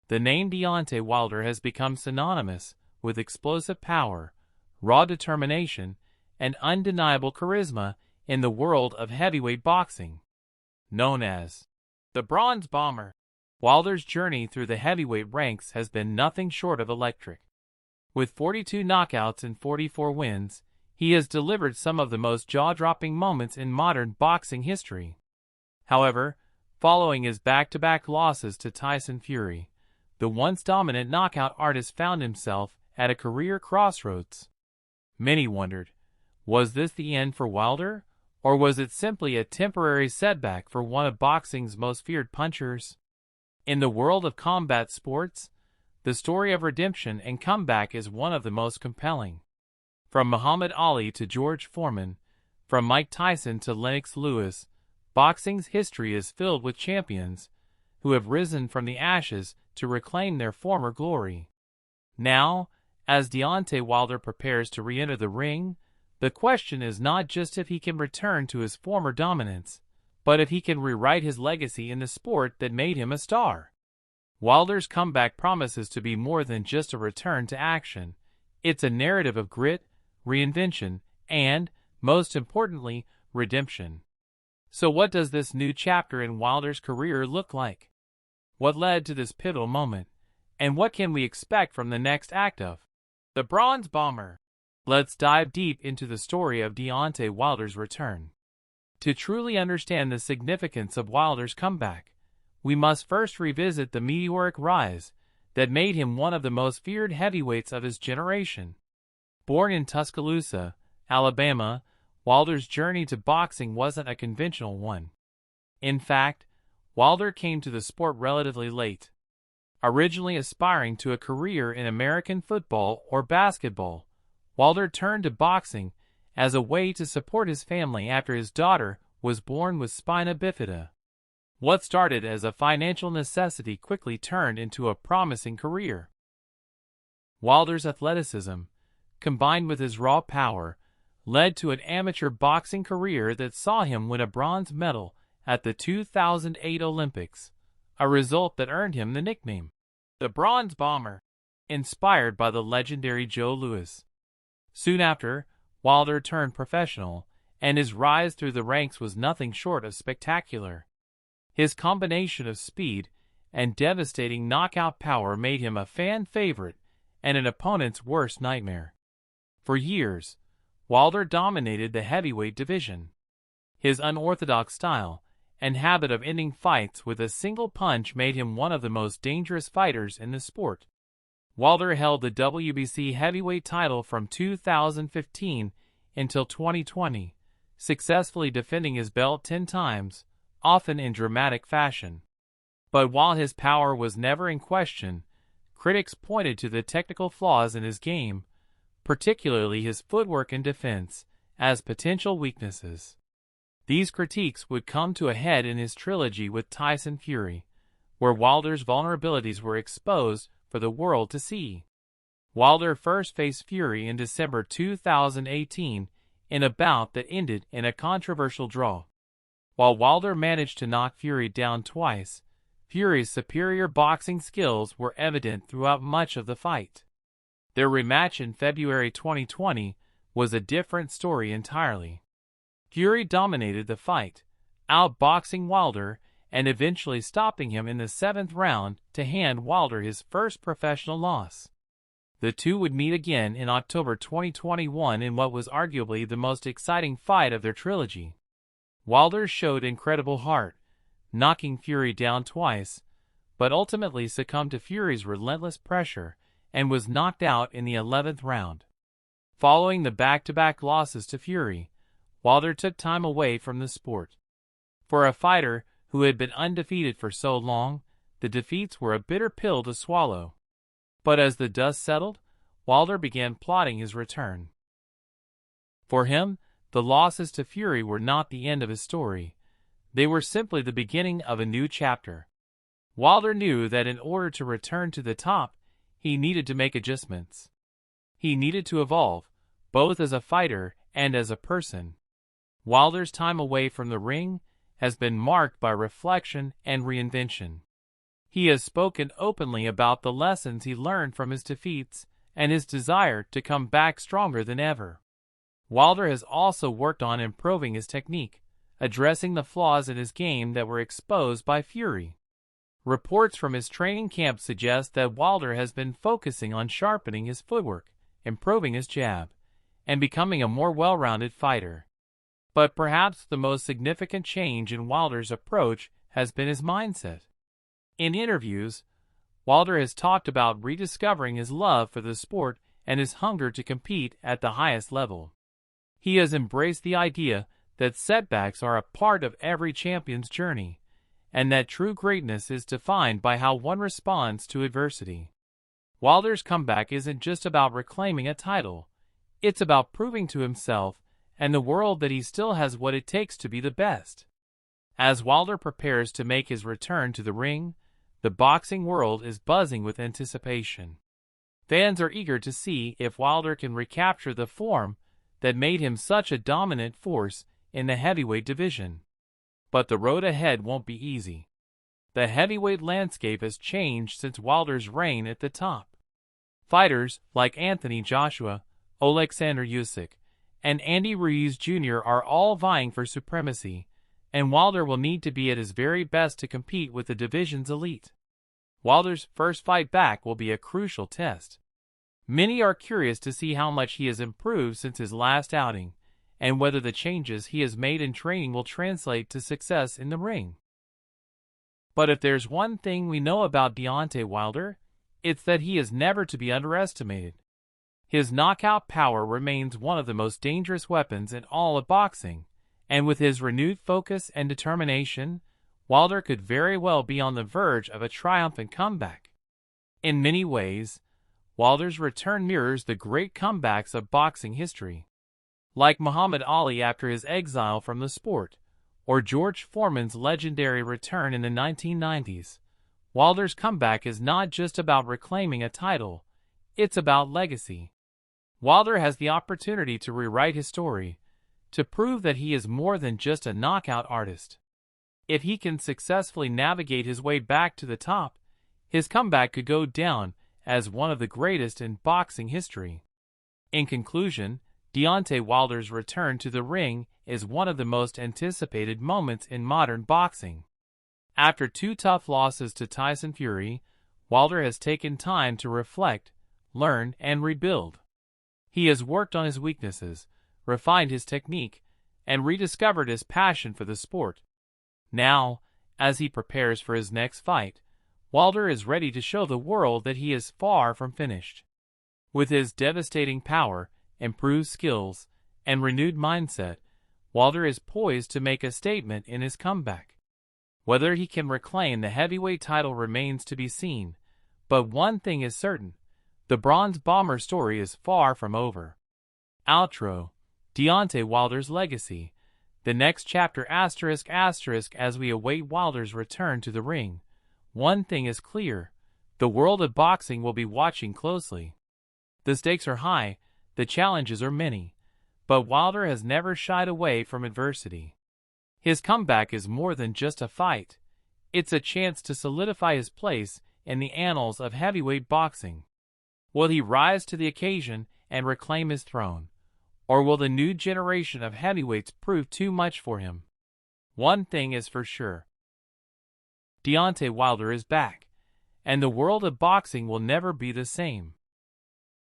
The name Deontay Wilder has become synonymous with explosive power, raw determination, and undeniable charisma in the world of heavyweight boxing. Known as the Bronze Bomber, Wilder's journey through the heavyweight ranks has been nothing short of electric. With 42 knockouts and 44 wins, he has delivered some of the most jaw-dropping moments in modern boxing history. However, following his back-to-back losses to Tyson Fury, the once dominant knockout artist found himself at a career crossroads. Many wondered, was this the end for Wilder, or was it simply a temporary setback for one of boxing's most feared punchers? In the world of combat sports, the story of redemption and comeback is one of the most compelling. From Muhammad Ali to George Foreman, from Mike Tyson to Lennox Lewis, boxing's history is filled with champions who have risen from the ashes to reclaim their former glory. Now, as Deontay Wilder prepares to re-enter the ring, the question is not just if he can return to his former dominance, but if he can rewrite his legacy in the sport that made him a star. Wilder's comeback promises to be more than just a return to action. It's a narrative of grit, reinvention, and, most importantly, redemption. So what does this new chapter in Wilder's career look like? What led to this pivotal moment? And what can we expect from the next act of the Bronze Bomber? Let's dive deep into the story of Deontay Wilder's return. To truly understand the significance of Wilder's comeback, we must first revisit the meteoric rise that made him one of the most feared heavyweights of his generation. Born in Tuscaloosa, Alabama, Wilder's journey to boxing wasn't a conventional one. In fact, Wilder came to the sport relatively late. Originally aspiring to a career in American football or basketball, Wilder turned to boxing as a way to support his family after his daughter was born with spina bifida. What started as a financial necessity quickly turned into a promising career. Wilder's athleticism, combined with his raw power, led to an amateur boxing career that saw him win a bronze medal at the 2008 Olympics, a result that earned him the nickname, the Bronze Bomber, inspired by the legendary Joe Louis. Soon after, Wilder turned professional, and his rise through the ranks was nothing short of spectacular. His combination of speed and devastating knockout power made him a fan favorite and an opponent's worst nightmare. For years, Wilder dominated the heavyweight division. His unorthodox style and habit of ending fights with a single punch made him one of the most dangerous fighters in the sport. Wilder held the WBC heavyweight title from 2015 until 2020, successfully defending his belt 10 times, often in dramatic fashion. But while his power was never in question, critics pointed to the technical flaws in his game, particularly his footwork and defense, as potential weaknesses. These critiques would come to a head in his trilogy with Tyson Fury, where Wilder's vulnerabilities were exposed for the world to see. Wilder first faced Fury in December 2018 in a bout that ended in a controversial draw. While Wilder managed to knock Fury down twice, Fury's superior boxing skills were evident throughout much of the fight. Their rematch in February 2020 was a different story entirely. Fury dominated the fight, outboxing Wilder and eventually stopping him in the 7th round to hand Wilder his first professional loss. The two would meet again in October 2021 in what was arguably the most exciting fight of their trilogy. Wilder showed incredible heart, knocking Fury down twice, but ultimately succumbed to Fury's relentless pressure and was knocked out in the 11th round. Following the back-to-back losses to Fury, Wilder took time away from the sport. For a fighter who had been undefeated for so long, the defeats were a bitter pill to swallow. But as the dust settled, Wilder began plotting his return. For him, the losses to Fury were not the end of his story. They were simply the beginning of a new chapter. Wilder knew that in order to return to the top, he needed to make adjustments. He needed to evolve, both as a fighter and as a person. Wilder's time away from the ring has been marked by reflection and reinvention. He has spoken openly about the lessons he learned from his defeats and his desire to come back stronger than ever. Wilder has also worked on improving his technique, addressing the flaws in his game that were exposed by Fury. Reports from his training camp suggest that Wilder has been focusing on sharpening his footwork, improving his jab, and becoming a more well-rounded fighter. But perhaps the most significant change in Wilder's approach has been his mindset. In interviews, Wilder has talked about rediscovering his love for the sport and his hunger to compete at the highest level. He has embraced the idea that setbacks are a part of every champion's journey, and that true greatness is defined by how one responds to adversity. Wilder's comeback isn't just about reclaiming a title, it's about proving to himself and the world that he still has what it takes to be the best. As Wilder prepares to make his return to the ring, the boxing world is buzzing with anticipation. Fans are eager to see if Wilder can recapture the form that made him such a dominant force in the heavyweight division. But the road ahead won't be easy. The heavyweight landscape has changed since Wilder's reign at the top. Fighters like Anthony Joshua, Alexander Usyk, and Andy Ruiz Jr. are all vying for supremacy, and Wilder will need to be at his very best to compete with the division's elite. Wilder's first fight back will be a crucial test. Many are curious to see how much he has improved since his last outing, and whether the changes he has made in training will translate to success in the ring. But if there's one thing we know about Deontay Wilder, it's that he is never to be underestimated. His knockout power remains one of the most dangerous weapons in all of boxing, and with his renewed focus and determination, Wilder could very well be on the verge of a triumphant comeback. In many ways, Wilder's return mirrors the great comebacks of boxing history. Like Muhammad Ali after his exile from the sport, or George Foreman's legendary return in the 1990s, Wilder's comeback is not just about reclaiming a title, it's about legacy. Wilder has the opportunity to rewrite his story, to prove that he is more than just a knockout artist. If he can successfully navigate his way back to the top, his comeback could go down as one of the greatest in boxing history. In conclusion, Deontay Wilder's return to the ring is one of the most anticipated moments in modern boxing. After two tough losses to Tyson Fury, Wilder has taken time to reflect, learn, and rebuild. He has worked on his weaknesses, refined his technique, and rediscovered his passion for the sport. Now, as he prepares for his next fight, Wilder is ready to show the world that he is far from finished. With his devastating power, improved skills, and renewed mindset, Wilder is poised to make a statement in his comeback. Whether he can reclaim the heavyweight title remains to be seen, but one thing is certain, the Bronze Bomber story is far from over. Outro: Deontay Wilder's legacy. The next chapter **** as we await Wilder's return to the ring. One thing is clear, the world of boxing will be watching closely. The stakes are high, the challenges are many, but Wilder has never shied away from adversity. His comeback is more than just a fight. It's a chance to solidify his place in the annals of heavyweight boxing. Will he rise to the occasion and reclaim his throne? Or will the new generation of heavyweights prove too much for him? One thing is for sure. Deontay Wilder is back, and the world of boxing will never be the same.